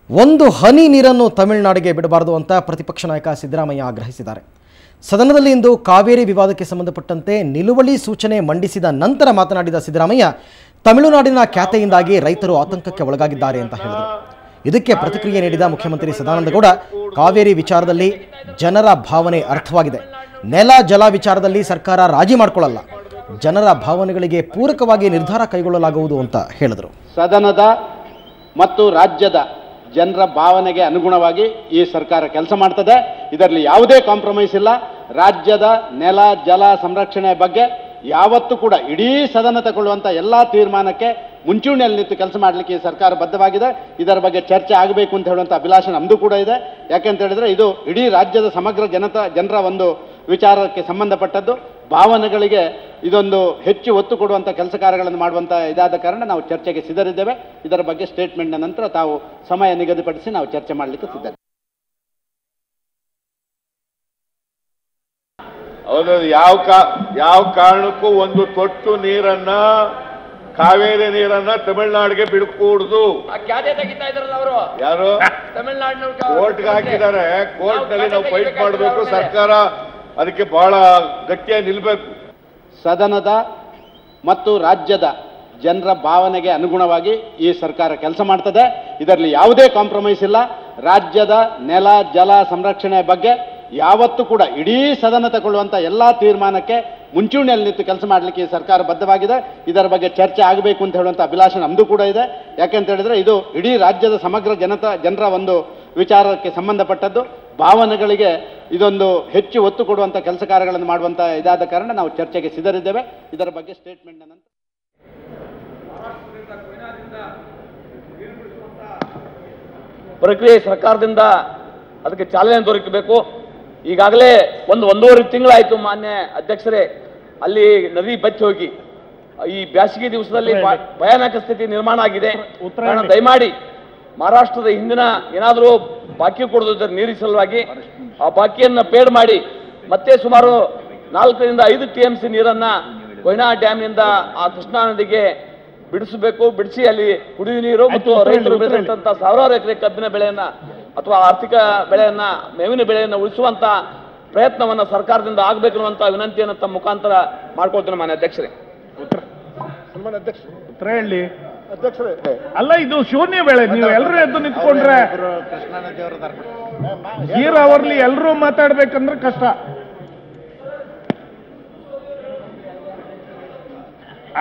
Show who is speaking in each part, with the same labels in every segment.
Speaker 1: ಒಂದು ಹನಿ ನೀರನ್ನು ತಮಿಳುನಾಡಿಗೆ ಬಿಡಬಾರದು ಅಂತ ಪ್ರತಿಪಕ್ಷ ನಾಯಕ ಸಿದ್ದರಾಮಯ್ಯ ಆಗ್ರಹಿಸಿದ್ದಾರೆ. ಸದನದಲ್ಲಿ ಇಂದು ಕಾವೇರಿ ವಿವಾದಕ್ಕೆ ಸಂಬಂಧಪಟ್ಟಂತೆ ನಿಲುವಳಿ ಸೂಚನೆ ಮಂಡಿಸಿದ ನಂತರ ಮಾತನಾಡಿದ ಸಿದ್ದರಾಮಯ್ಯ, ತಮಿಳುನಾಡಿನ ಖ್ಯಾತೆಯಿಂದಾಗಿ ರೈತರು ಆತಂಕಕ್ಕೆ ಒಳಗಾಗಿದ್ದಾರೆ ಅಂತ ಹೇಳಿದರು. ಇದಕ್ಕೆ ಪ್ರತಿಕ್ರಿಯೆ ನೀಡಿದ ಮುಖ್ಯಮಂತ್ರಿ ಸದಾನಂದಗೌಡ, ಕಾವೇರಿ ವಿಚಾರದಲ್ಲಿ ಜನರ ಭಾವನೆ ಅರ್ಥವಾಗಿದೆ. ನೆಲ ಜಲ ವಿಚಾರದಲ್ಲಿ ಸರ್ಕಾರ ರಾಜಿ ಮಾಡಿಕೊಳ್ಳಲ್ಲ. ಜನರ ಭಾವನೆಗಳಿಗೆ ಪೂರಕವಾಗಿ ನಿರ್ಧಾರ ಕೈಗೊಳ್ಳಲಾಗುವುದು ಅಂತ ಹೇಳಿದರು.
Speaker 2: ಸದನದ ಮತ್ತು ರಾಜ್ಯದ ಜನರ ಭಾವನೆಗೆ ಅನುಗುಣವಾಗಿ ಈ ಸರ್ಕಾರ ಕೆಲಸ ಮಾಡ್ತದೆ. ಇದರಲ್ಲಿ ಯಾವುದೇ ಕಾಂಪ್ರಮೈಸ್ ಇಲ್ಲ. ರಾಜ್ಯದ ನೆಲ ಜಲ ಸಂರಕ್ಷಣೆ ಬಗ್ಗೆ ಯಾವತ್ತೂ ಕೂಡ ಇಡೀ ಸದನ ತಗೊಳ್ಳುವಂಥ ಎಲ್ಲ ತೀರ್ಮಾನಕ್ಕೆ ಮುಂಚೂಣಿಯಲ್ಲಿ ನಿಂತು ಕೆಲಸ ಮಾಡಲಿಕ್ಕೆ ಈ ಸರ್ಕಾರ ಬದ್ಧವಾಗಿದೆ. ಇದರ ಬಗ್ಗೆ ಚರ್ಚೆ ಆಗಬೇಕು ಅಂತ ಹೇಳುವಂಥ ಅಭಿಲಾಷೆ ನಮ್ಮದು ಕೂಡ ಇದೆ. ಯಾಕೆಂತ ಹೇಳಿದ್ರೆ ಇದು ಇಡೀ ರಾಜ್ಯದ ಸಮಗ್ರ ಜನರ ಒಂದು ವಿಚಾರಕ್ಕೆ ಸಂಬಂಧಪಟ್ಟದ್ದು. ಭಾವನೆಗಳಿಗೆ ಇದೊಂದು ಹೆಚ್ಚು ಒತ್ತು ಕೊಡುವಂಥ ಕೆಲಸ ಕಾರ್ಯಗಳನ್ನು ಮಾಡುವಂಥ ಇದಾದ ಕಾರಣ ನಾವು ಚರ್ಚೆಗೆ ಸಿದ್ಧರಿದ್ದೇವೆ. ಇದರ ಬಗ್ಗೆ ಸ್ಟೇಟ್ಮೆಂಟ್ನ ನಂತರ ತಾವು ಸಮಯ ನಿಗದಿಪಡಿಸಿ ನಾವು ಚರ್ಚೆ ಮಾಡಲಿಕ್ಕೆ ಸಿದ್ಧರು.
Speaker 3: ಹೌದು, ಯಾವ ಕಾರಣಕ್ಕೂ ಒಂದು ತೊಟ್ಟು ನೀರನ್ನ, ಕಾವೇರಿ ನೀರನ್ನ ತಮಿಳುನಾಡಿಗೆ ಬಿಡಕೂಡುದು. ಯಾರು ಕೋರ್ಟ್ಗೆ ಹಾಕಿದ್ದಾರೆ. ಕೋರ್ಟ್ ನಲ್ಲಿ ನಾವು ಫೈಟ್ ಮಾಡಬೇಕು. ಸರ್ಕಾರ ಅದಕ್ಕೆ ಬಹಳ ಗಟ್ಟಿಯಾಗಿ ನಿಲ್ಬೇಕು.
Speaker 2: ಸದನದ ಮತ್ತು ರಾಜ್ಯದ ಜನರ ಭಾವನೆಗೆ ಅನುಗುಣವಾಗಿ ಈ ಸರ್ಕಾರ ಕೆಲಸ ಮಾಡ್ತದೆ. ಇದರಲ್ಲಿ ಯಾವುದೇ ಕಾಂಪ್ರಮೈಸ್ ಇಲ್ಲ. ರಾಜ್ಯದ ನೆಲ ಜಲ ಸಂರಕ್ಷಣೆ ಬಗ್ಗೆ ಯಾವತ್ತೂ ಕೂಡ ಇಡೀ ಸದನ ತಗೊಳ್ಳುವಂಥ ಎಲ್ಲ ತೀರ್ಮಾನಕ್ಕೆ ಮುಂಚೂಣಿಯಲ್ಲಿ ನಿಂತು ಕೆಲಸ ಮಾಡಲಿಕ್ಕೆ ಈ ಸರ್ಕಾರ ಬದ್ಧವಾಗಿದೆ. ಇದರ ಬಗ್ಗೆ ಚರ್ಚೆ ಆಗಬೇಕು ಅಂತ ಹೇಳುವಂಥ ಅಭಿಲಾಷೆ ನಮ್ಮದು ಕೂಡ ಇದೆ. ಯಾಕೆಂತ ಹೇಳಿದ್ರೆ ಇದು ಇಡೀ ರಾಜ್ಯದ ಸಮಗ್ರ ಜನರ ಒಂದು ವಿಚಾರಕ್ಕೆ ಸಂಬಂಧಪಟ್ಟದ್ದು. ಭಾವನೆಗಳಿಗೆ ಇದೊಂದು ಹೆಚ್ಚು ಒತ್ತು ಕೊಡುವಂಥ ಕೆಲಸ ಕಾರ್ಯಗಳನ್ನು ಮಾಡುವಂಥ ಇದಾದ ಕಾರಣ ನಾವು ಚರ್ಚೆಗೆ ಸಿದ್ಧರಿದ್ದೇವೆ. ಇದರ ಬಗ್ಗೆ ಸ್ಟೇಟ್ಮೆಂಟ್ನ ನಂತರ
Speaker 4: ಪ್ರಕ್ರಿಯೆ ಸರ್ಕಾರದಿಂದ ಅದಕ್ಕೆ ಚಾಲನೆ ದೊರಕಬೇಕು. ಈಗಾಗಲೇ ಒಂದೂವರೆ ತಿಂಗಳಾಯಿತು ಮಾನ್ಯ ಅಧ್ಯಕ್ಷರೇ, ಅಲ್ಲಿ ನದಿ ಬತ್ತಿ ಹೋಗಿ ಈ ಬೇಸಿಗೆ ದಿವಸದಲ್ಲಿ ಭಯಾನಕ ಸ್ಥಿತಿ ನಿರ್ಮಾಣ ಆಗಿದೆ. ದಯಮಾಡಿ ಮಹಾರಾಷ್ಟ್ರದ ಹಿಂದಿನ ಏನಾದರೂ ಬಾಕಿ ಕೊಡೋದಿದ್ದರೆ ನೀರಿನ ಸಲುವಾಗಿ ಆ ಬಾಕಿಯನ್ನು ಪೇಡ್ ಮಾಡಿ ಮತ್ತೆ ಸುಮಾರು 4 ರಿಂದ 5 TMC ನೀರನ್ನ ಕೊಯ್ನಾ ಡ್ಯಾಮ್ನಿಂದ ಆ ಕೃಷ್ಣಾ ನದಿಗೆ ಬಿಡಿಸಿ ಅಲ್ಲಿ ಕುಡಿಯುವ ನೀರು ಮತ್ತು ರೈತರು ಬೆಳೆದಂತ ಸಾವಿರಾರು ಎಕರೆ ಕಬ್ಬಿನ ಬೆಳೆಯನ್ನ ಅಥವಾ ಆರ್ಥಿಕ ಬೆಳೆಯನ್ನ, ಮೇವಿನ ಬೆಳೆಯನ್ನು ಉಳಿಸುವಂತ ಪ್ರಯತ್ನವನ್ನ ಸರ್ಕಾರದಿಂದ ಆಗಬೇಕನ್ನುವಂತ ವಿನಂತಿಯನ್ನು ತಮ್ಮ ಮುಖಾಂತರ ಮಾಡ್ಕೊಳ್ತೇನೆ ಮಾನ್ಯ ಅಧ್ಯಕ್ಷರೇ.
Speaker 5: ಉತ್ತರ ಹೇಳಿ ಅಧ್ಯಕ್ಷರೇ. ಅಲ್ಲ, ಇದು ಶೂನ್ಯ ವೇಳೆ. ನೀವು ಎಲ್ಲರೂ ಎದ್ದು ನಿಂತ್ಕೊಂಡ್ರೆ ಅವರ್ಲಿ ಎಲ್ಲರೂ ಮಾತಾಡ್ಬೇಕಂದ್ರೆ ಕಷ್ಟ.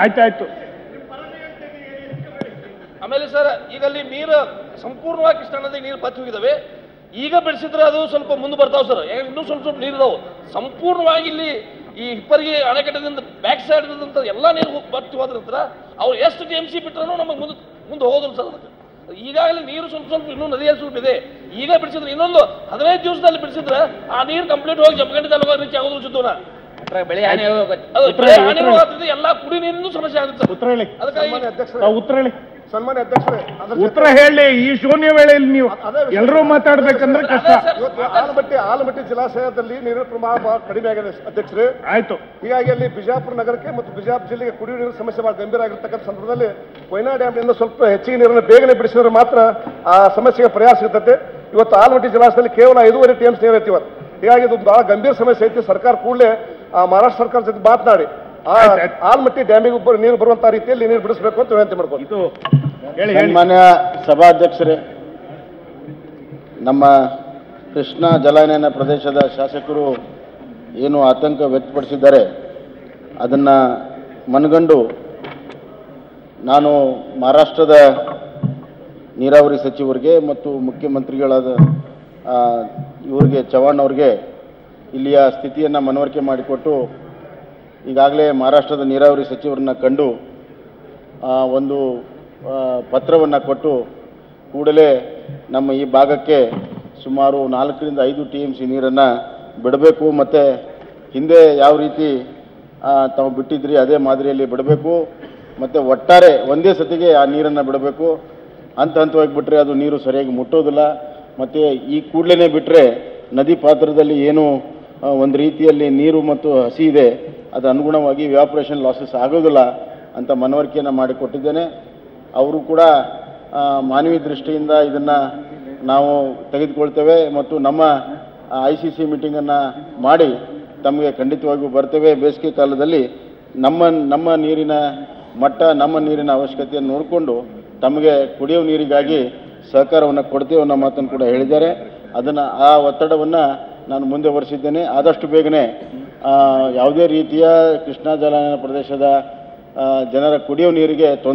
Speaker 5: ಆಯ್ತಾಯ್ತು.
Speaker 4: ಆಮೇಲೆ ಸರ್, ಈಗ ಅಲ್ಲಿ ನೀರು ಸಂಪೂರ್ಣವಾಗಿ ಕೃಷ್ಣಾ ನದಿ ನೀರು ಬತ್ತಿ ಹೋಗಿದಾವೆ. ಈಗ ಬೆಳೆಸಿದ್ರೆ ಅದು ಸ್ವಲ್ಪ ಮುಂದೆ ಬರ್ತಾವೆ ಸರ್. ಇನ್ನೂ ಸ್ವಲ್ಪ ನೀರು ಇದಾವೆ. ಸಂಪೂರ್ಣವಾಗಿ ಇಲ್ಲಿ ಈ ಹಿಪ್ಪರಿಗೆ ಅಣೆಕಟ್ಟದಿಂದ ಬ್ಯಾಕ್ ಸೈಡ್ ಎಲ್ಲ ನೀರು ಬತ್ತಿ ಹೋದ ನಂತರ ಅವ್ರು ಎಷ್ಟು TMC ಬಿಟ್ಟರೂ ನಮಗೆ ಮುಂದೆ ಹೋಗೋದಿಲ್ಲ ಸರ್. ಅದಕ್ಕೆ ಈಗಾಗಲೇ ನೀರು ಸ್ವಲ್ಪ ಇನ್ನೂ ನದಿಯಲ್ಲಿ ಸ್ವಲ್ಪ ಇದೆ. ಈಗ ಬಿಡಿಸಿದ್ರೆ ಇನ್ನೊಂದು 15 ದಿವಸದಲ್ಲಿ ಬಿಡಿಸಿದ್ರೆ ಆ ನೀರು ಕಂಪ್ಲೀಟ್ ಹೋಗಿ ಜಮಖಂಡಿ ತಾಲೂಕು ರೀಚ್ ಆಗೋದು ಸಿದ್ದೋಣ. ಬೆಳೆ ಹಾನಿ ಹೋಗುತ್ತೆ, ಎಲ್ಲ ಕುಡಿ ನೀರಿನ ಸಮಸ್ಯೆ ಆಗುತ್ತೆ.
Speaker 5: ಉತ್ತರ ಹೇಳಿ.
Speaker 4: ಅದಕ್ಕೆ
Speaker 5: ಉತ್ತರ ಹೇಳಿ ಸನ್ಮಾನ್ಯ ಅಧ್ಯಕ್ಷರೇ. ಉತ್ತರ ಹೇಳಿ. ಈ ಶೂನ್ಯ ವೇಳೆಯಲ್ಲಿ ನೀವು ಎಲ್ಲರೂ ಮಾತಾಡ್ಬೇಕಂದ್ರೆ ಕಷ್ಟ.
Speaker 6: ಆಲಮಟ್ಟಿ ಜಲಾಶಯದಲ್ಲಿ ನೀರಿನ ಪ್ರಮಾಣ ಬಹಳ ಕಡಿಮೆ ಆಗಿದೆ ಅಧ್ಯಕ್ಷರೇ.
Speaker 5: ಆಯ್ತು.
Speaker 6: ಹೀಗಾಗಿ ಅಲ್ಲಿ ಬಿಜಾಪುರ ನಗರಕ್ಕೆ ಮತ್ತು ಬಿಜಾಪುರ ಜಿಲ್ಲೆಗೆ ಕುಡಿಯುವ ನೀರಿನ ಸಮಸ್ಯೆ ಬಹಳ ಗಂಭೀರ ಆಗಿರ್ತಕ್ಕಂಥ ಸಂದರ್ಭದಲ್ಲಿ ಕೊಯ್ನಾ ಡ್ಯಾಮ್ನಿಂದ ಸ್ವಲ್ಪ ಹೆಚ್ಚಿಗೆ ನೀರನ್ನು ಬೇಗನೆ ಬಿಡಿಸಿದ್ರೆ ಮಾತ್ರ ಆ ಸಮಸ್ಯೆಗೆ ಪರಿಹಾರ ಸಿಗ್ತದೆ. ಇವತ್ತು ಆಲಮಟ್ಟಿ ಜಲಾಶಯದಲ್ಲಿ ಕೇವಲ 5.5 TMC ನೀರು ಐತಿ ಇವತ್ತು. ಹೀಗಾಗಿ ಇದು ಬಹಳ ಗಂಭೀರ ಸಮಸ್ಯೆ ಐತಿ. ಸರ್ಕಾರ ಕೂಡಲೇ ಮಹಾರಾಷ್ಟ್ರ ಸರ್ಕಾರ ಜೊತೆ ಮಾತನಾಡಿ ಆಲಮಟ್ಟಿ ಡ್ಯಾಮಿಗೆ ನೀರು ಬರುವಂತಹ ರೀತಿಯಲ್ಲಿ ನೀರು ಬಿಡಿಸಬೇಕು ಅಂತ ವಿನಂತಿ ಮಾಡ್ಕೊಂಡು.
Speaker 2: ಸನ್ಮಾನ್ಯ ಸಭಾಧ್ಯಕ್ಷರೇ, ನಮ್ಮ ಕೃಷ್ಣಾ ಜಲಾನಯನ ಪ್ರದೇಶದ ಶಾಸಕರು ಏನು ಆತಂಕ ವ್ಯಕ್ತಪಡಿಸಿದ್ದಾರೆ ಅದನ್ನು ಮನಗಂಡು ನಾನು ಮಹಾರಾಷ್ಟ್ರದ ನೀರಾವರಿ ಸಚಿವರಿಗೆ ಮತ್ತು ಮುಖ್ಯಮಂತ್ರಿಗಳಾದ ಇವರಿಗೆ ಚವ್ಹಾಣ್ ಅವರಿಗೆ ಇಲ್ಲಿಯ ಸ್ಥಿತಿಯನ್ನು ಮನವರಿಕೆ ಮಾಡಿಕೊಟ್ಟು ಈಗಾಗಲೇ ಮಹಾರಾಷ್ಟ್ರದ ನೀರಾವರಿ ಸಚಿವರನ್ನ ಕಂಡು ಒಂದು ಪತ್ರವನ್ನು ಕೊಟ್ಟು ಕೂಡಲೇ ನಮ್ಮ ಈ ಭಾಗಕ್ಕೆ ಸುಮಾರು 4 ರಿಂದ 5 TMC ನೀರನ್ನು ಬಿಡಬೇಕು, ಮತ್ತು ಹಿಂದೆ ಯಾವ ರೀತಿ ತಾವು ಬಿಟ್ಟಿದ್ರಿ ಅದೇ ಮಾದರಿಯಲ್ಲಿ ಬಿಡಬೇಕು, ಮತ್ತು ಒಟ್ಟಾರೆ ಒಂದೇ ಸತಿಗೆ ಆ ನೀರನ್ನು ಬಿಡಬೇಕು. ಹಂತವಾಗಿ ಬಿಟ್ಟರೆ ಅದು ನೀರು ಸರಿಯಾಗಿ ಮುಟ್ಟೋದಿಲ್ಲ. ಮತ್ತು ಈ ಕೂಡಲೇ ಬಿಟ್ಟರೆ ನದಿ ಪಾತ್ರದಲ್ಲಿ ಏನು ಒಂದು ರೀತಿಯಲ್ಲಿ ನೀರು ಮತ್ತು ಹಸಿ ಇದೆ, ಅದು ಅನುಗುಣವಾಗಿ ವ್ಯಾಪರೇಷನ್ ಲಾಸಸ್ ಆಗೋದಿಲ್ಲ ಅಂತ ಮನವರಿಕೆಯನ್ನು ಮಾಡಿಕೊಟ್ಟಿದ್ದೇನೆ. ಅವರು ಕೂಡ ಮಾನವೀಯ ದೃಷ್ಟಿಯಿಂದ ಇದನ್ನು ನಾವು ತೆಗೆದುಕೊಳ್ತೇವೆ ಮತ್ತು ನಮ್ಮ ICC ಮೀಟಿಂಗನ್ನು ಮಾಡಿ ತಮಗೆ ಖಂಡಿತವಾಗಿಯೂ ಬರ್ತೇವೆ. ಬೇಸಿಗೆ ಕಾಲದಲ್ಲಿ ನಮ್ಮ ನೀರಿನ ಮಟ್ಟ, ನಮ್ಮ ನೀರಿನ ಅವಶ್ಯಕತೆಯನ್ನು ನೋಡಿಕೊಂಡು ತಮಗೆ ಕುಡಿಯುವ ನೀರಿಗಾಗಿ ಸಹಕಾರವನ್ನು ಕೊಡ್ತೇವೆ ಅನ್ನೋ ಮಾತನ್ನು ಕೂಡ ಹೇಳಿದ್ದಾರೆ. ಆ ಒತ್ತಡವನ್ನು ನಾನು ಮುಂದೆ ಹೊರಿಸಿದ್ದೇನೆ. ಆದಷ್ಟು ಬೇಗನೆ ಯಾವುದೇ ರೀತಿಯ ಕೃಷ್ಣಾ ಜಲಾನಯನ ಪ್ರದೇಶದ ಜನರ ಕುಡಿಯುವ ನೀರಿಗೆ ತೊಂದರೆ